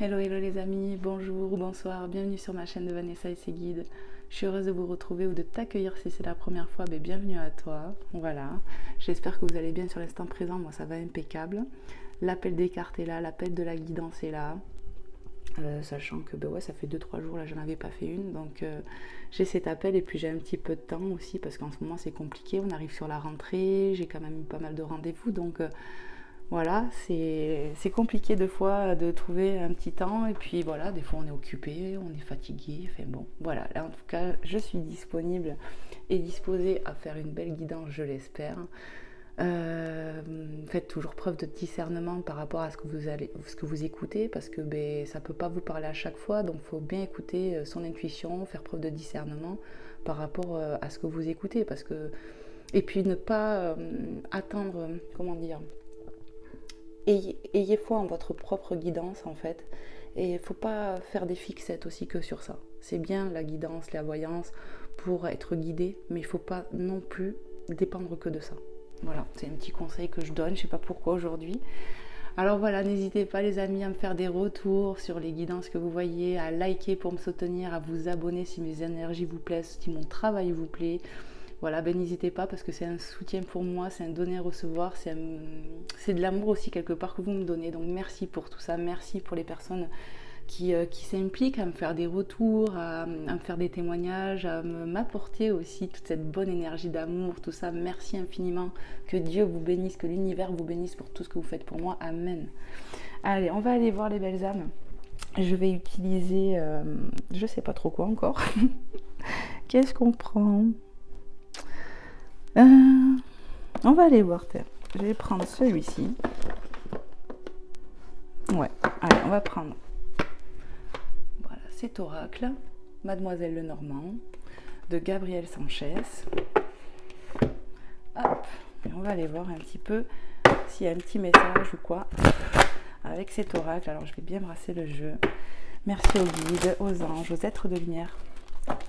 Hello, hello les amis, bonjour ou bonsoir, bienvenue sur ma chaîne de Vanessa et ses guides. Je suis heureuse de vous retrouver ou de t'accueillir si c'est la première fois, mais bienvenue à toi. Voilà, j'espère que vous allez bien sur l'instant présent, moi ça va impeccable. L'appel des cartes est là, l'appel de la guidance est là. Sachant que ouais, ça fait 2-3 jours là j'en avais pas fait une, donc j'ai cet appel et puis j'ai un petit peu de temps aussi parce qu'en ce moment c'est compliqué, on arrive sur la rentrée, j'ai quand même eu pas mal de rendez-vous, donc voilà, c'est compliqué deux fois de trouver un petit temps et puis voilà, des fois on est occupé, on est fatigué, enfin bon, voilà, là en tout cas je suis disponible et disposée à faire une belle guidance, je l'espère. Faites toujours preuve de discernement par rapport à ce que vous écoutez parce que ça peut pas vous parler à chaque fois, donc il faut bien écouter son intuition, faire preuve de discernement par rapport à ce que vous écoutez parce que et puis ne pas attendre, comment dire, ayez foi en votre propre guidance en fait, et il ne faut pas faire des fixettes aussi que sur ça. C'est bien la guidance, la voyance pour être guidé, mais il ne faut pas non plus dépendre que de ça. Voilà, c'est un petit conseil que je donne, je ne sais pas pourquoi aujourd'hui. Alors voilà, n'hésitez pas les amis à me faire des retours sur les guidances que vous voyez, à liker pour me soutenir, à vous abonner si mes énergies vous plaisent, si mon travail vous plaît. Voilà, n'hésitez pas parce que c'est un soutien pour moi, c'est un donner-recevoir, c'est de l'amour aussi quelque part que vous me donnez. Donc merci pour tout ça, merci pour les personnes qui s'impliquent à me faire des retours, à me faire des témoignages, à m'apporter aussi toute cette bonne énergie d'amour, tout ça. Merci infiniment, que Dieu vous bénisse, que l'univers vous bénisse pour tout ce que vous faites pour moi. Amen. Allez, on va aller voir les belles âmes. Je vais utiliser, je sais pas trop quoi encore. Qu'est-ce qu'on prend ? On va aller voir, je vais prendre celui-ci. Ouais, allez, on va prendre. Voilà, cet oracle, Mademoiselle Lenormand, de Gabriel Sanchez. Hop, et on va aller voir un petit peu s'il y a un petit message ou quoi avec cet oracle. Alors, je vais bien brasser le jeu. Merci aux guides, aux anges, aux êtres de lumière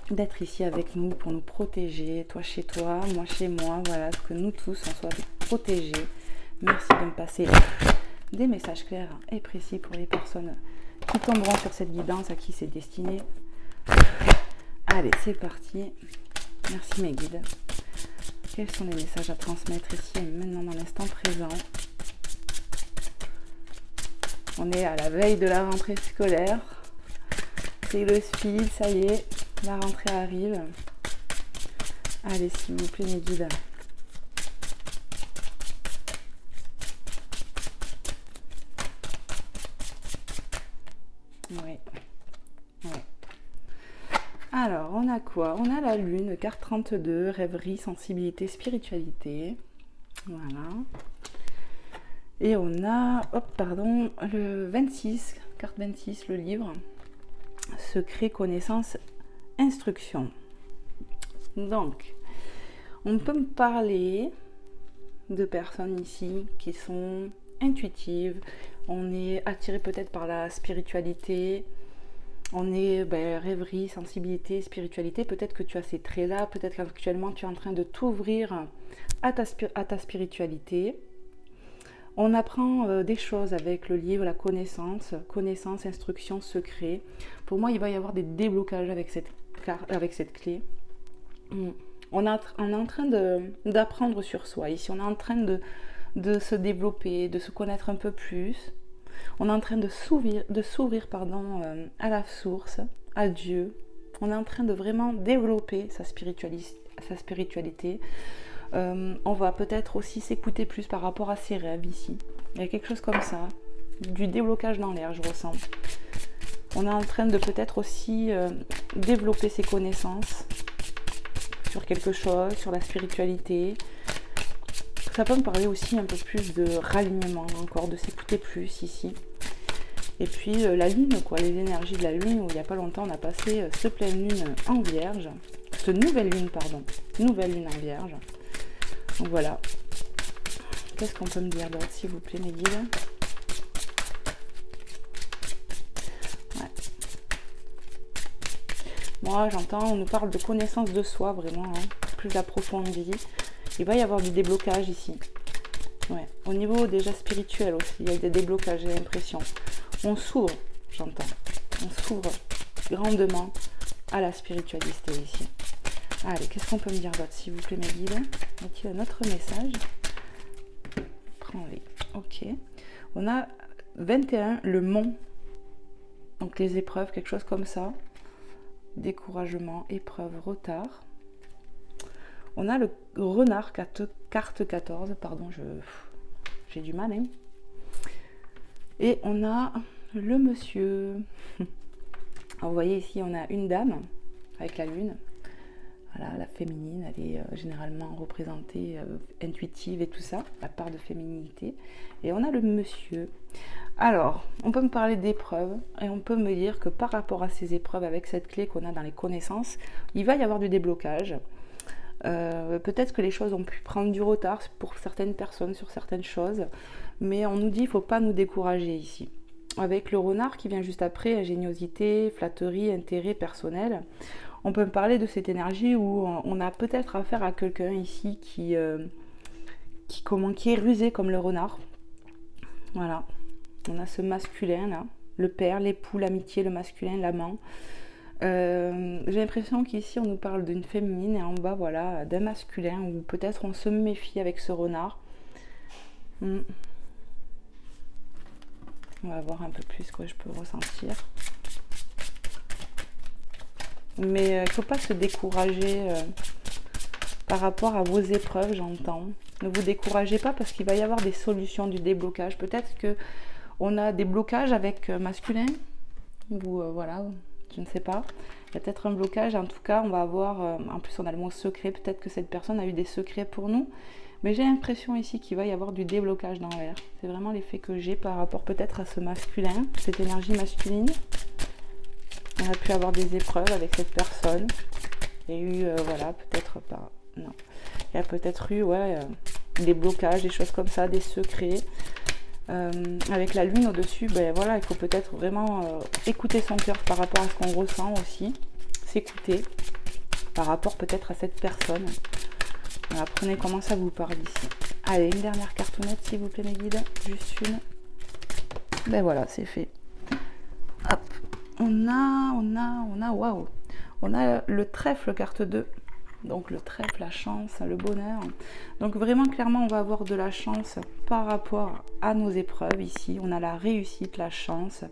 d'être ici avec nous pour nous protéger, toi chez toi, moi chez moi, voilà, que nous tous on soit protégés. Merci de me passer des messages clairs et précis pour les personnes qui tomberont sur cette guidance, à qui c'est destiné. Allez, c'est parti. Merci mes guides. Quels sont les messages à transmettre ici et maintenant dans l'instant présent? On est à la veille de la rentrée scolaire. C'est le speed, ça y est. La rentrée arrive. Allez, s'il vous plaît, mes guides. Oui. Alors, on a quoi? On a la lune, carte 32, rêverie, sensibilité, spiritualité. Voilà. Et on a, le 26, carte 26, le livre. Secret, connaissance, instruction. Donc, on peut me parler de personnes ici qui sont intuitives. On est attiré peut-être par la spiritualité. On est rêverie, sensibilité, spiritualité. Peut-être que tu as ces traits-là. Peut-être qu'actuellement tu es en train de t'ouvrir à ta spiritualité. On apprend des choses avec le livre, la connaissance, instruction, secret. Pour moi, il va y avoir des déblocages avec cette clé. On est en train d'apprendre sur soi. Ici, on est en train de se développer, de se connaître un peu plus. On est en train de s'ouvrir à la source, à Dieu. On est en train de vraiment développer sa spiritualité. On va peut-être aussi s'écouter plus par rapport à ses rêves ici. Il y a quelque chose comme ça, du déblocage dans l'air, je ressens. On est en train de peut-être aussi développer ses connaissances sur quelque chose, sur la spiritualité. Ça peut me parler aussi un peu plus de ralignement, encore, de s'écouter plus ici. Et puis la lune, quoi, les énergies de la lune, où il n'y a pas longtemps on a passé ce pleine lune en vierge, nouvelle lune en vierge. Donc voilà. Qu'est-ce qu'on peut me dire d'autre, s'il vous plaît, mes guides? Ouais. Moi, j'entends, on nous parle de connaissance de soi, vraiment, plus approfondie. Il va y avoir du déblocage ici. Ouais. Au niveau déjà spirituel aussi, il y a des déblocages, j'ai l'impression. On s'ouvre j'entends. On s'ouvre grandement à la spiritualité ici. Allez, qu'est-ce qu'on peut me dire d'autre, s'il vous plaît, mes guides? Y a-t-il un autre message? Prends-les. Ok. On a 21, le mont. Donc les épreuves, quelque chose comme ça. Découragement, épreuve, retard. On a le renard, carte 14. Pardon, j'ai du mal. Hein. Et on a le monsieur. Alors, vous voyez ici, on a une dame avec la lune. Voilà, la féminine, elle est généralement représentée intuitive et tout ça, la part de féminité. Et on a le monsieur. Alors, on peut me parler d'épreuves et on peut me dire que par rapport à ces épreuves, avec cette clé qu'on a dans les connaissances, il va y avoir du déblocage. Peut-être que les choses ont pu prendre du retard pour certaines personnes sur certaines choses, mais on nous dit qu'il ne faut pas nous décourager ici. Avec le renard qui vient juste après, ingéniosité, flatterie, intérêt personnel, on peut me parler de cette énergie où on a peut-être affaire à quelqu'un ici qui est rusé comme le renard. Voilà, on a ce masculin là, le père, l'époux, l'amitié, le masculin, l'amant. J'ai l'impression qu'ici on nous parle d'une féminine et en bas voilà d'un masculin où peut-être on se méfie avec ce renard. On va voir un peu plus quoi je peux ressentir. Mais il ne faut pas se décourager par rapport à vos épreuves, j'entends. Ne vous découragez pas parce qu'il va y avoir des solutions du déblocage. Peut-être qu'on a des blocages avec masculin ou voilà, je ne sais pas. Il y a peut-être un blocage. En tout cas, on va avoir, en plus on a le mot secret. Peut-être que cette personne a eu des secrets pour nous. Mais j'ai l'impression ici qu'il va y avoir du déblocage dans l'air. C'est vraiment l'effet que j'ai par rapport peut-être à ce masculin, cette énergie masculine. On a pu avoir des épreuves avec cette personne. Il y a eu, voilà, peut-être pas... Non. Il y a peut-être eu, ouais, des blocages, des choses comme ça, des secrets. Avec la lune au-dessus, ben voilà, il faut peut-être vraiment écouter son cœur par rapport à ce qu'on ressent aussi. S'écouter par rapport peut-être à cette personne. Voilà, prenez comment ça vous parle ici. Allez, une dernière cartonnette, s'il vous plaît, mes guides. Juste une. Ben voilà, c'est fait. Hop. On a, waouh, on a le trèfle carte 2, donc le trèfle, la chance, le bonheur. Donc vraiment clairement on va avoir de la chance par rapport à nos épreuves ici. On a la réussite, la chance.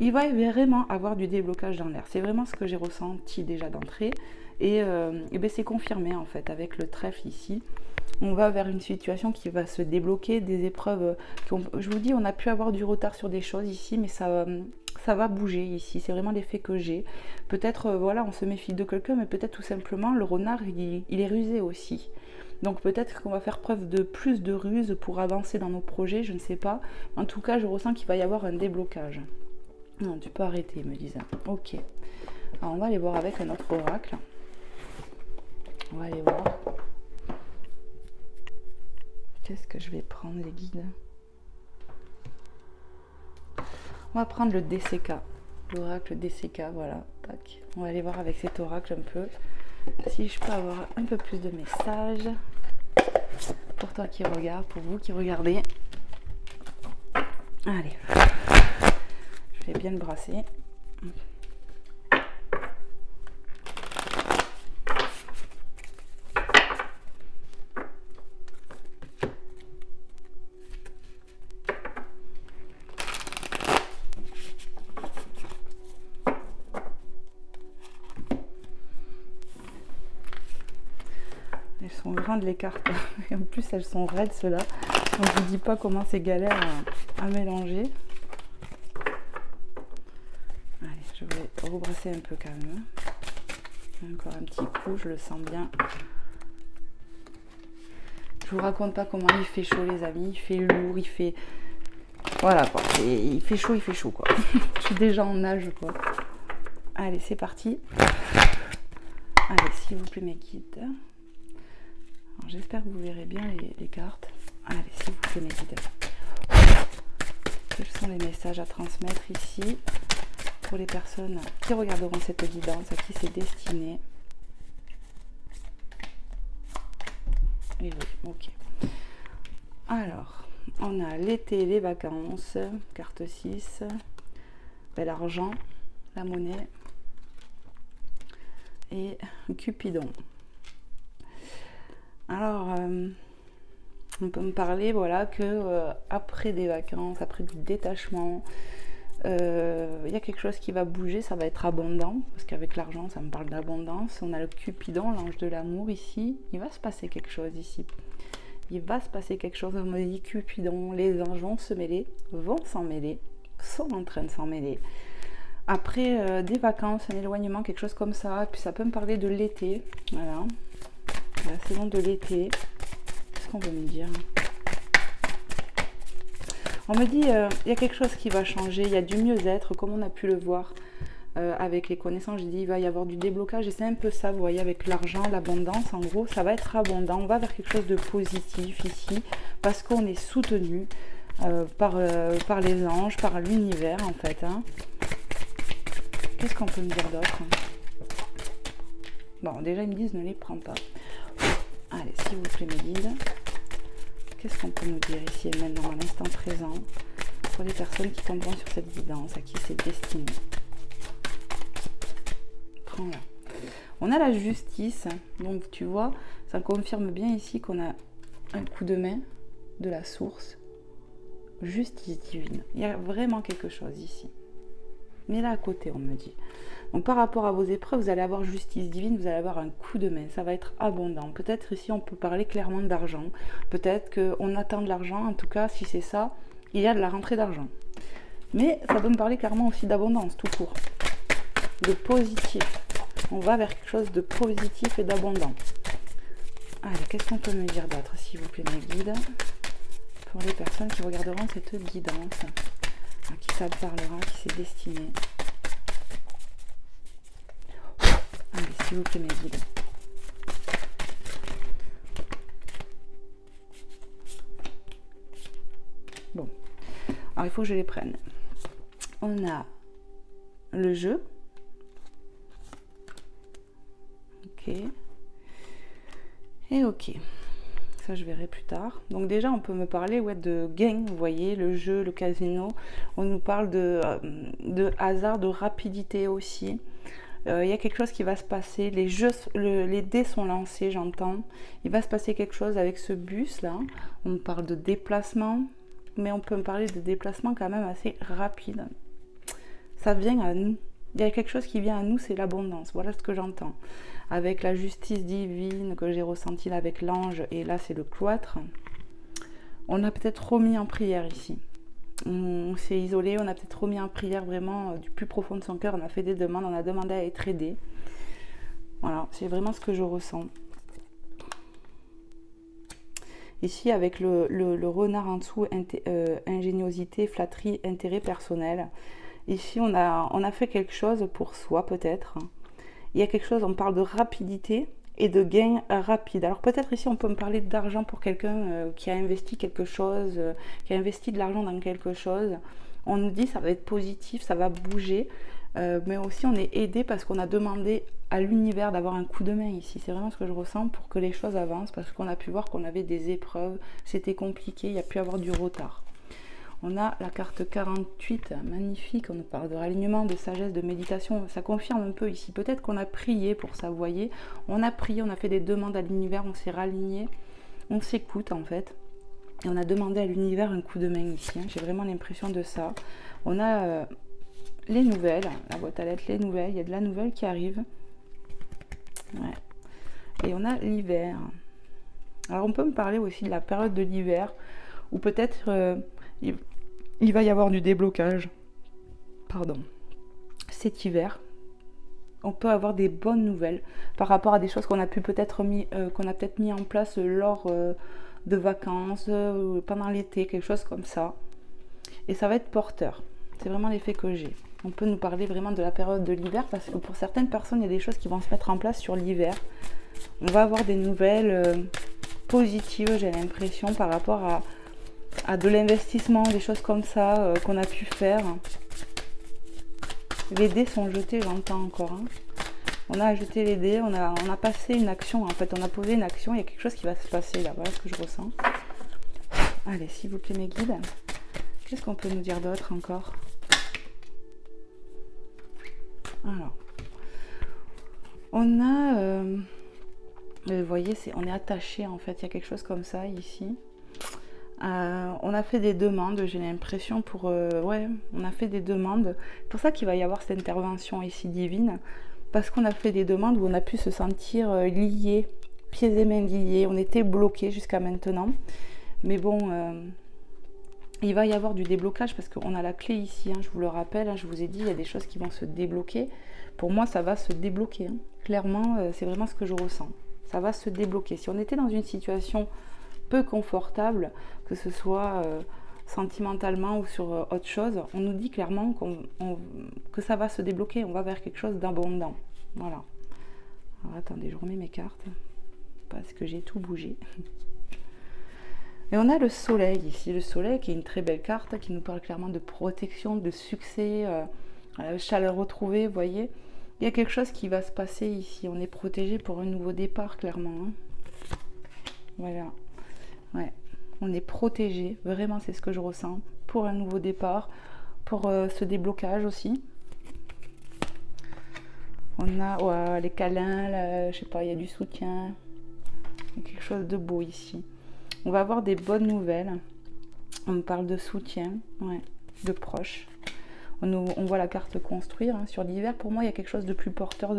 Il va vraiment avoir du déblocage dans l'air. C'est vraiment ce que j'ai ressenti déjà d'entrée et ben c'est confirmé en fait avec le trèfle ici. On va vers une situation qui va se débloquer, des épreuves. Je vous dis, on a pu avoir du retard sur des choses ici, mais ça va bouger ici. C'est vraiment l'effet que j'ai. Peut-être, voilà, on se méfie de quelqu'un, mais peut-être tout simplement, le renard, il est rusé aussi. Donc peut-être qu'on va faire preuve de plus de ruse pour avancer dans nos projets, je ne sais pas. En tout cas, je ressens qu'il va y avoir un déblocage. Non, tu peux arrêter, me disent. Ok. Alors, on va aller voir avec un autre oracle. On va aller voir. Qu'est-ce que je vais prendre, les guides? On va prendre le DCK, l'oracle DCK, voilà, tac. On va aller voir avec cet oracle un peu, si je peux avoir un peu plus de messages, pour toi qui regardes, pour vous qui regardez. Allez, je vais bien le brasser. Elles sont grandes les cartes, et en plus elles sont raides ceux-là, donc je vous dis pas comment c'est galère à mélanger. Allez, je vais rebrasser un peu quand même. Encore un petit coup, je le sens bien. Je vous raconte pas comment il fait chaud les amis, il fait lourd, il fait... Voilà quoi, il fait chaud quoi. Je suis déjà en nage quoi. Allez, c'est parti. Allez, s'il vous plaît mes guides. J'espère que vous verrez bien les cartes. Allez, s'il vous plaît, mes guides. Quels sont les messages à transmettre ici pour les personnes qui regarderont cette guidance, à qui c'est destiné? Et oui, ok. Alors, on a l'été, les vacances, carte 6. Ben, l'argent, la monnaie et Cupidon. Alors, on peut me parler, voilà, que après des vacances, après du détachement, il y a quelque chose qui va bouger, ça va être abondant, parce qu'avec l'argent, ça me parle d'abondance. On a le Cupidon, l'ange de l'amour ici. Il va se passer quelque chose ici. Il va se passer quelque chose. On me dit Cupidon, les anges vont se mêler, vont s'en mêler, sont en train de s'en mêler. Après des vacances, un éloignement, quelque chose comme ça. Puis ça peut me parler de l'été. Voilà. La saison de l'été. Qu'est-ce qu'on veut me dire ? On me dit, il y a quelque chose qui va changer, il y a du mieux-être, comme on a pu le voir avec les connaissances. J'ai dit, il va y avoir du déblocage, et c'est un peu ça, vous voyez, avec l'argent, l'abondance, en gros, ça va être abondant. On va vers quelque chose de positif ici, parce qu'on est soutenu par les anges, par l'univers, en fait. Hein. Qu'est-ce qu'on peut me dire d'autre ? Bon, déjà, ils me disent, ne les prends pas. Allez, s'il vous plaît, mes guides. Qu'est-ce qu'on peut nous dire ici et maintenant, à l'instant présent, pour les personnes qui tomberont sur cette guidance, à qui c'est destiné. Prends-la. On a la justice, donc tu vois, ça confirme bien ici qu'on a un coup de main de la source. Justice divine. Il y a vraiment quelque chose ici. Mais là à côté, on me dit. Donc par rapport à vos épreuves, vous allez avoir justice divine, vous allez avoir un coup de main, ça va être abondant. Peut-être ici on peut parler clairement d'argent, peut-être qu'on attend de l'argent, en tout cas si c'est ça, il y a de la rentrée d'argent. Mais ça peut me parler clairement aussi d'abondance, tout court, de positif. On va vers quelque chose de positif et d'abondant. Allez, qu'est-ce qu'on peut me dire d'autre, s'il vous plaît, mes guides, pour les personnes qui regarderont cette guidance, à qui ça parlera, qui c'est destiné. Allez, s'il vous plaît, mes guides. Bon. Alors, il faut que je les prenne. On a le jeu. Ok. Et ok. Ça, je verrai plus tard. Donc déjà, on peut me parler de gain. Vous voyez, le jeu, le casino. On nous parle de hasard, de rapidité aussi. Il y a quelque chose qui va se passer, les dés sont lancés, j'entends. Il va se passer quelque chose avec ce bus là. On me parle de déplacement, mais on peut me parler de déplacement quand même assez rapide. Ça vient à nous. Il y a quelque chose qui vient à nous, c'est l'abondance. Voilà ce que j'entends. Avec la justice divine que j'ai ressentie là avec l'ange, et là c'est le cloître. On a peut-être remis en prière ici. On s'est isolé, on a peut-être remis en prière vraiment du plus profond de son cœur, on a fait des demandes, on a demandé à être aidé. Voilà, c'est vraiment ce que je ressens. Ici, avec le renard en dessous, ingéniosité, flatterie, intérêt personnel. Ici, on a fait quelque chose pour soi, peut-être. Il y a quelque chose, on parle de rapidité et de gain rapide. Alors peut-être ici on peut me parler d'argent pour quelqu'un qui a investi quelque chose, qui a investi de l'argent dans quelque chose. On nous dit ça va être positif, ça va bouger, mais aussi on est aidé parce qu'on a demandé à l'univers d'avoir un coup de main ici. C'est vraiment ce que je ressens pour que les choses avancent, parce qu'on a pu voir qu'on avait des épreuves, c'était compliqué, il y a pu avoir du retard. On a la carte 48, magnifique, on nous parle de ralignement, de sagesse, de méditation, ça confirme un peu ici. Peut-être qu'on a prié pour ça, vous voyez. On a prié, on a fait des demandes à l'univers, on s'est raligné, on s'écoute en fait. Et on a demandé à l'univers un coup de main ici, hein. J'ai vraiment l'impression de ça. On a les nouvelles, la boîte à lettres, les nouvelles, il y a de la nouvelle qui arrive. Ouais. Et on a l'hiver. Alors on peut me parler aussi de la période de l'hiver, où peut-être... il va y avoir du déblocage. Pardon. Cet hiver, on peut avoir des bonnes nouvelles par rapport à des choses qu'on a pu peut-être mis en place lors de vacances, pendant l'été, quelque chose comme ça. Et ça va être porteur. C'est vraiment l'effet que j'ai. On peut nous parler vraiment de la période de l'hiver parce que pour certaines personnes, il y a des choses qui vont se mettre en place sur l'hiver. On va avoir des nouvelles positives, j'ai l'impression, par rapport à de l'investissement, des choses comme ça qu'on a pu faire. Les dés sont jetés, j'entends encore. Hein. On a jeté les dés, on a passé une action, en fait, on a posé une action, il y a quelque chose qui va se passer là, voilà ce que je ressens. Allez, s'il vous plaît mes guides, qu'est-ce qu'on peut nous dire d'autre encore? Alors, on a... vous voyez, on est attaché en fait, il y a quelque chose comme ça ici. On a fait des demandes, j'ai l'impression pour... ouais, on a fait des demandes. C'est pour ça qu'il va y avoir cette intervention ici divine. Parce qu'on a fait des demandes où on a pu se sentir liés, pieds et mains liés. On était bloqués jusqu'à maintenant. Mais bon, il va y avoir du déblocage parce qu'on a la clé ici. Hein, je vous le rappelle, hein, je vous ai dit, il y a des choses qui vont se débloquer. Pour moi, ça va se débloquer. Hein. Clairement, c'est vraiment ce que je ressens. Ça va se débloquer. Si on était dans une situation peu confortable, que ce soit sentimentalement ou sur autre chose, on nous dit clairement que ça va se débloquer, on va vers quelque chose d'abondant. Voilà. Alors, attendez, je remets mes cartes parce que j'ai tout bougé. Et on a le soleil ici, le soleil qui est une très belle carte qui nous parle clairement de protection, de succès, chaleur retrouvée, vous voyez. Il y a quelque chose qui va se passer ici, on est protégé pour un nouveau départ clairement. Hein. Voilà. Ouais, on est protégé, vraiment c'est ce que je ressens, pour un nouveau départ, pour ce déblocage aussi. On a les câlins, là, je sais pas, il y a du soutien, il y a quelque chose de beau ici. On va avoir des bonnes nouvelles, on me parle de soutien, ouais, de proches. On voit la carte construire, hein. Sur l'hiver, pour moi il y a quelque chose de plus porteur,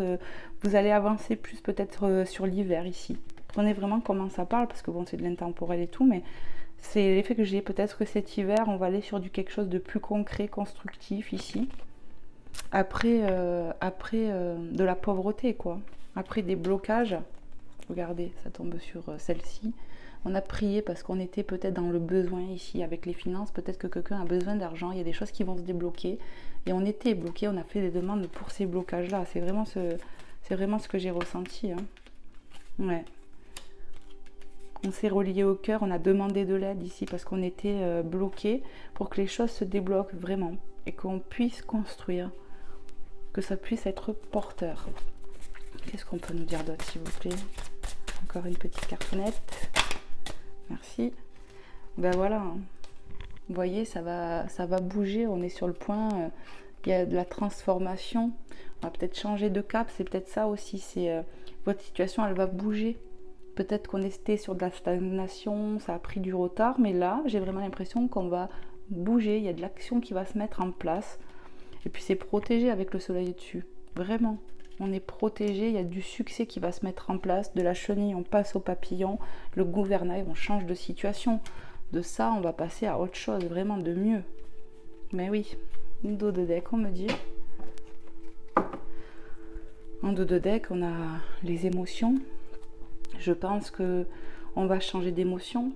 vous allez avancer plus peut-être sur l'hiver ici. Prenez vraiment comment ça parle, parce que bon, c'est de l'intemporel et tout, mais c'est l'effet que j'ai. Peut-être que cet hiver, on va aller sur quelque chose de plus concret, constructif ici. Après, de la pauvreté, quoi. Après des blocages. Regardez, ça tombe sur celle-ci. On a prié parce qu'on était peut-être dans le besoin ici avec les finances. Peut-être que quelqu'un a besoin d'argent. Il y a des choses qui vont se débloquer. Et on était bloqué. On a fait des demandes pour ces blocages-là. C'est vraiment ce que j'ai ressenti. Hein. Ouais. On s'est relié au cœur, on a demandé de l'aide ici parce qu'on était bloqué pour que les choses se débloquent vraiment et qu'on puisse construire, que ça puisse être porteur. Qu'est-ce qu'on peut nous dire d'autre s'il vous plaît? Encore une petite cartonnette. Merci. Ben voilà, hein. Vous voyez, ça va bouger, on est sur le point, il y a de la transformation. On va peut-être changer de cap, c'est peut-être ça aussi, c'est votre situation elle va bouger. Peut-être qu'on était sur de la stagnation, ça a pris du retard, mais là, j'ai vraiment l'impression qu'on va bouger, il y a de l'action qui va se mettre en place. Et puis c'est protégé avec le soleil dessus, vraiment. On est protégé, il y a du succès qui va se mettre en place, de la chenille, on passe au papillon, le gouvernail, on change de situation. De ça, on va passer à autre chose, vraiment de mieux. Mais oui, une dos de deck, on me dit. En dos de deck, on a les émotions. Je pense que on va changer d'émotion.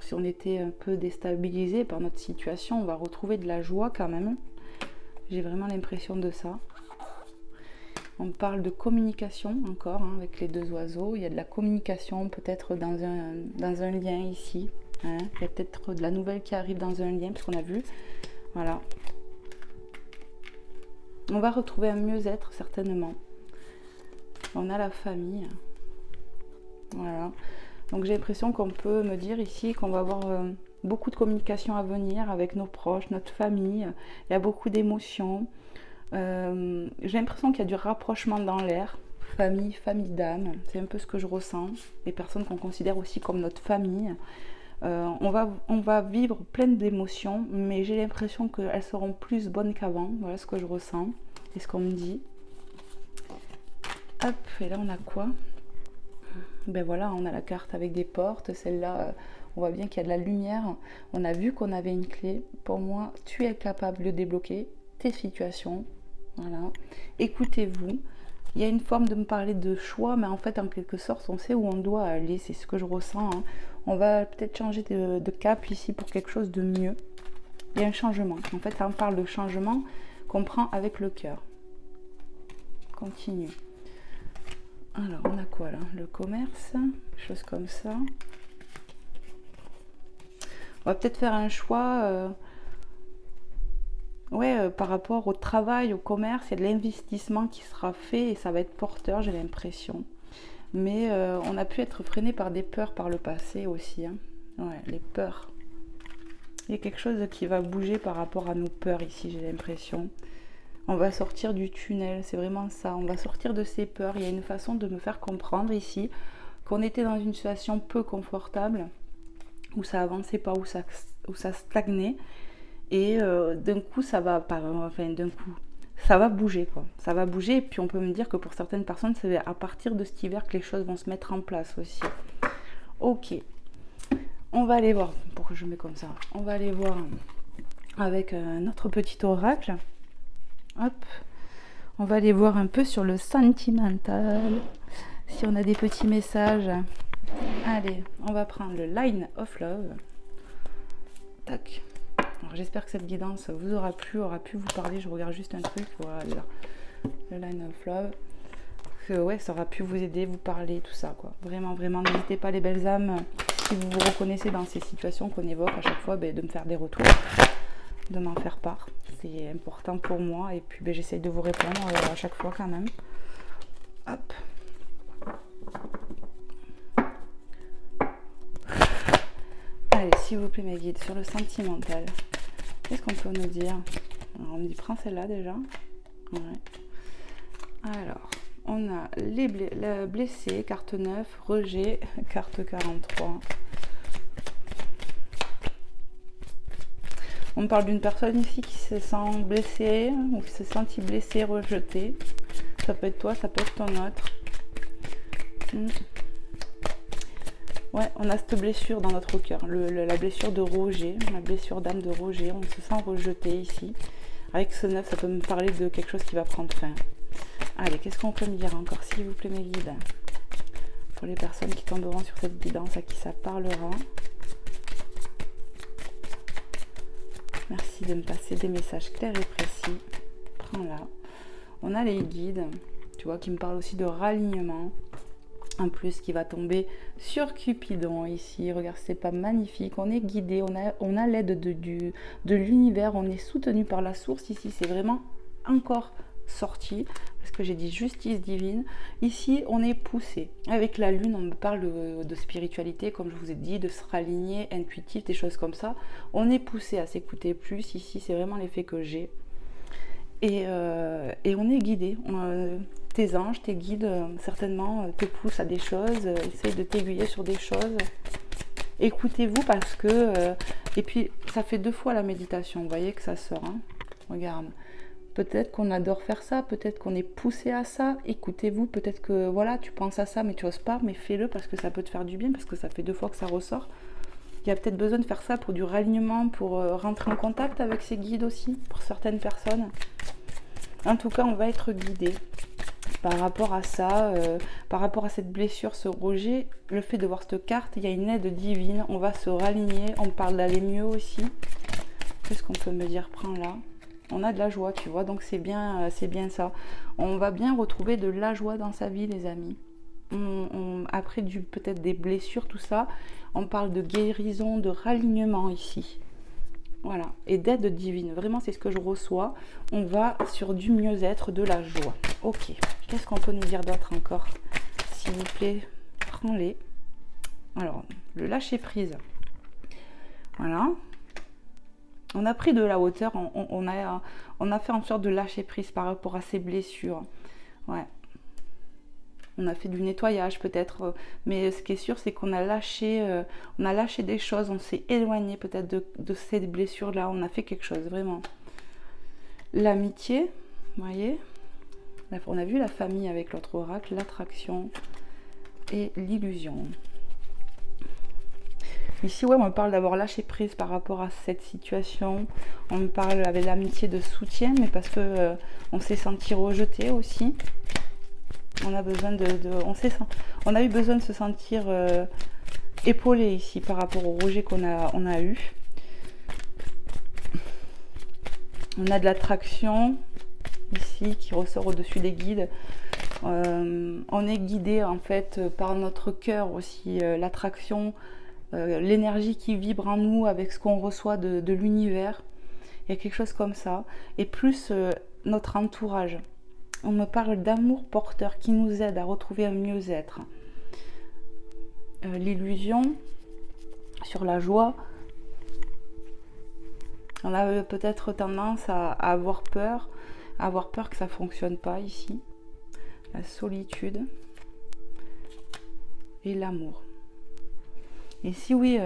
Si on était un peu déstabilisé par notre situation, on va retrouver de la joie quand même. J'ai vraiment l'impression de ça. On parle de communication encore hein, avec les deux oiseaux. Il y a de la communication peut-être dans un lien ici. Hein. Il y a peut-être de la nouvelle qui arrive dans un lien, parce qu'on a vu. Voilà. On va retrouver un mieux-être certainement. On a la famille. Voilà. Donc j'ai l'impression qu'on peut me dire ici qu'on va avoir beaucoup de communication à venir avec nos proches, notre famille. Il y a beaucoup d'émotions. J'ai l'impression qu'il y a du rapprochement dans l'air. Famille d'âme. C'est un peu ce que je ressens. Les personnes qu'on considère aussi comme notre famille. On va vivre plein d'émotions, mais j'ai l'impression qu'elles seront plus bonnes qu'avant. Voilà ce que je ressens. C'est ce qu'on me dit. Hop, et là on a quoi? Ben voilà, on a la carte avec des portes. Celle-là, on voit bien qu'il y a de la lumière. On a vu qu'on avait une clé. Pour moi, tu es capable de débloquer tes situations. Voilà. Écoutez-vous. Il y a une forme de me parler de choix, mais en fait, en quelque sorte, on sait où on doit aller. C'est ce que je ressens. Hein. On va peut-être changer de cap ici pour quelque chose de mieux. Il y a un changement. En fait, ça me parle de changement qu'on prend avec le cœur. Continue. Alors, on a quoi là? Le commerce, chose comme ça. On va peut-être faire un choix par rapport au travail, au commerce. Il y a de l'investissement qui sera fait et ça va être porteur, j'ai l'impression. Mais on a pu être freiné par des peurs par le passé aussi. Hein. Ouais, les peurs. Il y a quelque chose qui va bouger par rapport à nos peurs ici, j'ai l'impression. On va sortir du tunnel, c'est vraiment ça. On va sortir de ses peurs. Il y a une façon de me faire comprendre ici qu'on était dans une situation peu confortable, où ça avançait pas, où ça stagnait. Et d'un coup, ça va, enfin d'un coup, ça va bouger quoi. Ça va bouger. Et puis on peut me dire que pour certaines personnes, c'est à partir de cet hiver que les choses vont se mettre en place aussi. Ok. On va aller voir. Pourquoi je mets comme ça? On va aller voir avec notre petit oracle. Hop, on va aller voir un peu sur le sentimental, si on a des petits messages. Allez, on va prendre le Line of Love. Tac. J'espère que cette guidance vous aura pu vous parler. Je regarde juste un truc, voilà, le Line of Love. Que, ouais, ça aura pu vous aider, vous parler, tout ça, quoi. Vraiment, vraiment, n'hésitez pas les belles âmes, si vous vous reconnaissez dans ces situations qu'on évoque à chaque fois, de me faire des retours, de m'en faire part. C'est important pour moi et puis j'essaye de vous répondre à chaque fois quand même. Hop. Allez, s'il vous plaît mes guides, sur le sentimental, qu'est-ce qu'on peut nous dire? Alors, on me dit prends celle-là déjà. Ouais. Alors, on a les blessés, carte 9, rejet, carte 43. On me parle d'une personne ici qui se sent blessée ou qui se sent blessée, rejetée. Ça peut être toi, ça peut être ton autre. Ouais, on a cette blessure dans notre cœur, la blessure de rejet, la blessure d'âme de rejet. On se sent rejeté ici. Avec ce 9, ça peut me parler de quelque chose qui va prendre fin. Allez, qu'est-ce qu'on peut me dire encore, s'il vous plaît, mes guides? Pour les personnes qui tomberont sur cette guidance, à qui ça parlera. Merci de me passer des messages clairs et précis. Prends-la. On a les guides, tu vois, qui me parlent aussi de ralignement. En plus, qui va tomber sur Cupidon ici. Regarde, c'est pas magnifique. On est guidé, on a l'aide de l'univers. On est soutenu par la source ici. C'est vraiment encore sorti. Parce que j'ai dit justice divine. Ici, on est poussé. Avec la lune, on me parle de spiritualité, comme je vous ai dit, de se raligner, intuitif, des choses comme ça. On est poussé à s'écouter plus. Ici, c'est vraiment l'effet que j'ai. Et on est guidé. Tes anges, tes guides, certainement, te poussent à des choses, essayent de t'aiguiller sur des choses. Écoutez-vous parce que... et puis, ça fait 2 fois la méditation. Vous voyez que ça sort. Hein, regarde. Peut-être qu'on adore faire ça, peut-être qu'on est poussé à ça. Écoutez-vous, peut-être que voilà, tu penses à ça, mais tu n'oses pas, mais fais-le parce que ça peut te faire du bien, parce que ça fait 2 fois que ça ressort. Il y a peut-être besoin de faire ça pour du ralignement, pour rentrer en contact avec ses guides aussi, pour certaines personnes. En tout cas, on va être guidé par rapport à ça, par rapport à cette blessure, ce rejet. Le fait de voir cette carte, il y a une aide divine, on va se raligner, on parle d'aller mieux aussi. Qu'est-ce qu'on peut me dire? Prends là. On a de la joie, tu vois, donc c'est bien ça. On va bien retrouver de la joie dans sa vie, les amis. Après peut-être des blessures, tout ça, on parle de guérison, de ralignement ici. Voilà, et d'aide divine. Vraiment, c'est ce que je reçois. On va sur du mieux-être, de la joie. Ok, qu'est-ce qu'on peut nous dire d'autre encore? S'il vous plaît, prends-les. Alors, le lâcher-prise. Voilà. On a pris de la hauteur, on a fait en sorte de lâcher prise par rapport à ces blessures. Ouais. On a fait du nettoyage peut-être, mais ce qui est sûr, c'est qu'on a lâché des choses, on s'est éloigné peut-être de ces blessures-là, on a fait quelque chose, vraiment. L'amitié, vous voyez, on a vu la famille avec l'autre oracle, l'attraction et l'illusion. Ici, ouais, on me parle d'avoir lâché prise par rapport à cette situation. On me parle avec l'amitié de soutien, mais parce que on s'est senti rejeté aussi. On a besoin on a eu besoin de se sentir épaulé ici par rapport au rejet qu'on a eu. On a de l'attraction ici qui ressort au-dessus des guides. On est guidé en fait par notre cœur aussi, l'attraction. L'énergie qui vibre en nous avec ce qu'on reçoit de l'univers. Il y a quelque chose comme ça. Et plus notre entourage. On me parle d'amour porteur qui nous aide à retrouver un mieux-être. L'illusion sur la joie. On a peut-être tendance à avoir peur. avoir peur que ça fonctionne pas ici. La solitude et l'amour. Et si oui,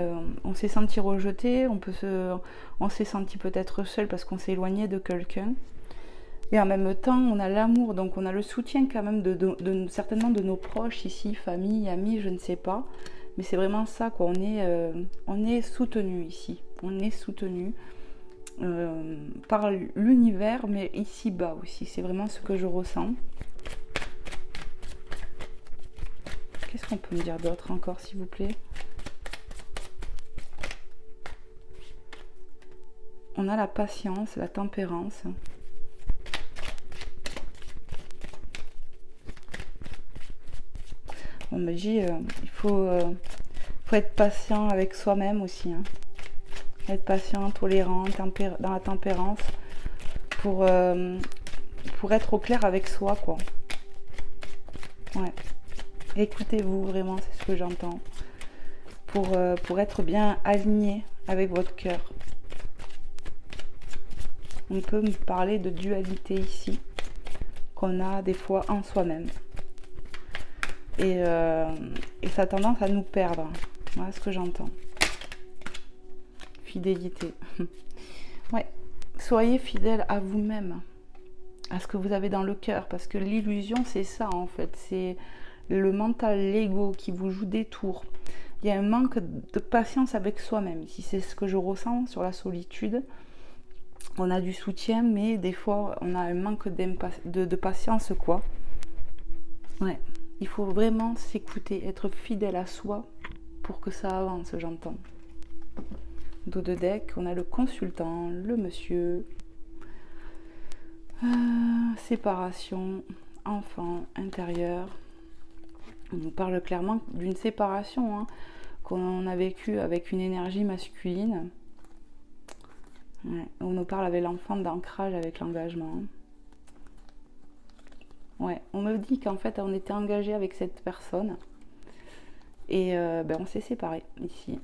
on s'est senti rejeté, on s'est senti peut-être seul parce qu'on s'est éloigné de quelqu'un. Et en même temps, on a l'amour, donc on a le soutien quand même certainement de nos proches ici, famille, amis, je ne sais pas. Mais c'est vraiment ça, quoi. On est soutenu ici. On est soutenu par l'univers, mais ici-bas aussi. C'est vraiment ce que je ressens. Qu'est-ce qu'on peut me dire d'autre encore, s'il vous plaît? On a la patience, la tempérance. On me dit il faut être patient avec soi-même aussi. Hein. Être patient, tolérant, dans la tempérance pour être au clair avec soi, quoi. Ouais. Écoutez-vous, vraiment, c'est ce que j'entends. Pour être bien aligné avec votre cœur. On peut me parler de dualité ici, qu'on a des fois en soi-même. Et ça a tendance à nous perdre. Voilà ce que j'entends. Fidélité. Ouais. Soyez fidèle à vous-même, à ce que vous avez dans le cœur, parce que l'illusion, c'est ça en fait. C'est le mental, l'ego qui vous joue des tours. Il y a un manque de patience avec soi-même. Ici, c'est ce que je ressens sur la solitude. On a du soutien, mais des fois, on a un manque de patience, quoi. Ouais. Il faut vraiment s'écouter, être fidèle à soi pour que ça avance, j'entends. Dos de deck, on a le consultant, le monsieur, séparation, enfant, intérieur. On nous parle clairement d'une séparation qu'on a vécue avec une énergie masculine. Ouais. On nous parle avec l'enfant d'ancrage, avec l'engagement. Ouais, on me dit qu'en fait on était engagé avec cette personne et on s'est séparés ici.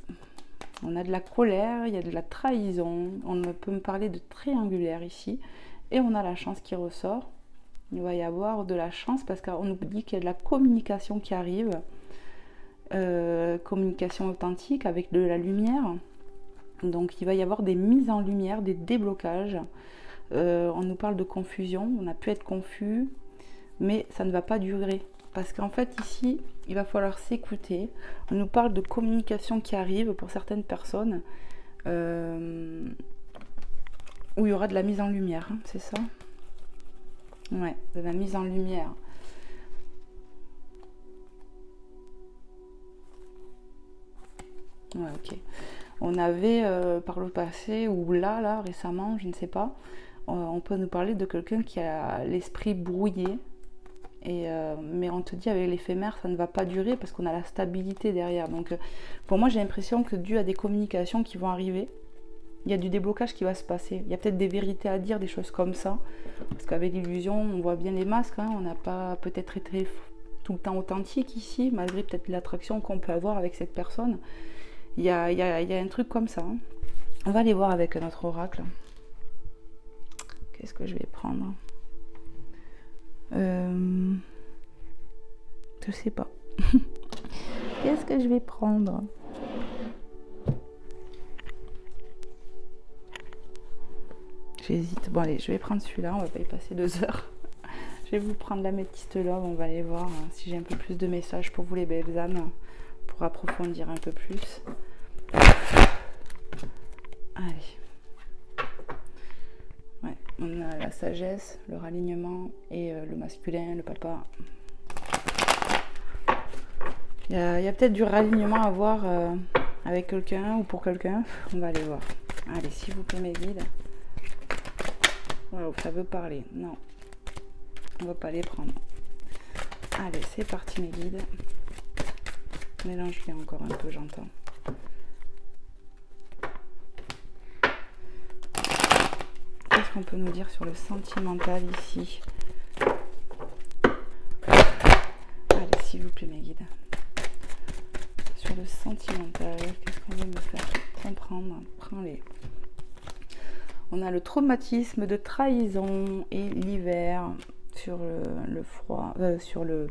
On a de la colère, il y a de la trahison, on peut me parler de triangulaire ici et on a la chance qui ressort. Il va y avoir de la chance parce qu'on nous dit qu'il y a de la communication qui arrive, communication authentique avec de la lumière. Donc il va y avoir des mises en lumière, des déblocages. On nous parle de confusion, on a pu être confus. Mais ça ne va pas durer. Parce qu'en fait, ici, il va falloir s'écouter. On nous parle de communication qui arrive pour certaines personnes. Où il y aura de la mise en lumière, hein, c'est ça? Ouais, de la mise en lumière. Ouais, ok. On avait, par le passé, ou là, récemment, je ne sais pas, on peut nous parler de quelqu'un qui a l'esprit brouillé. Mais on te dit avec l'éphémère ça ne va pas durer parce qu'on a la stabilité derrière. Donc pour moi j'ai l'impression que dû à des communications qui vont arriver, il y a du déblocage qui va se passer. Il y a peut-être des vérités à dire, des choses comme ça. Parce qu'avec l'illusion on voit bien les masques, hein. On n'a pas peut-être été tout le temps authentique ici, malgré peut-être l'attraction qu'on peut avoir avec cette personne. Il y a un truc comme ça. Hein. On va aller voir avec notre oracle. Qu'est-ce que je vais prendre ? Je sais pas. Qu'est-ce que je vais prendre? J'hésite. Bon allez, je vais prendre celui-là. On va pas y passer 2 heures. Je vais vous prendre l'améthyste là. On va aller voir si j'ai un peu plus de messages pour vous les belles âmes, pour approfondir un peu plus. Allez. Ouais, on a la sagesse, le ralignement et le masculin, le papa. Il y a peut-être du ralignement à voir avec quelqu'un ou pour quelqu'un. On va aller voir. Allez, s'il vous plaît, mes guides. Wow, ça veut parler. Non, on va pas les prendre. Allez, c'est parti, mes guides. Mélange bien encore un peu, j'entends. Qu'est-ce qu'on peut nous dire sur le sentimental ici? Allez, s'il vous plaît, mes guides. Sur le sentimental, qu'est-ce qu'on veut me faire comprendre? Prends-les. On a le traumatisme de trahison et l'hiver sur le froid, sur le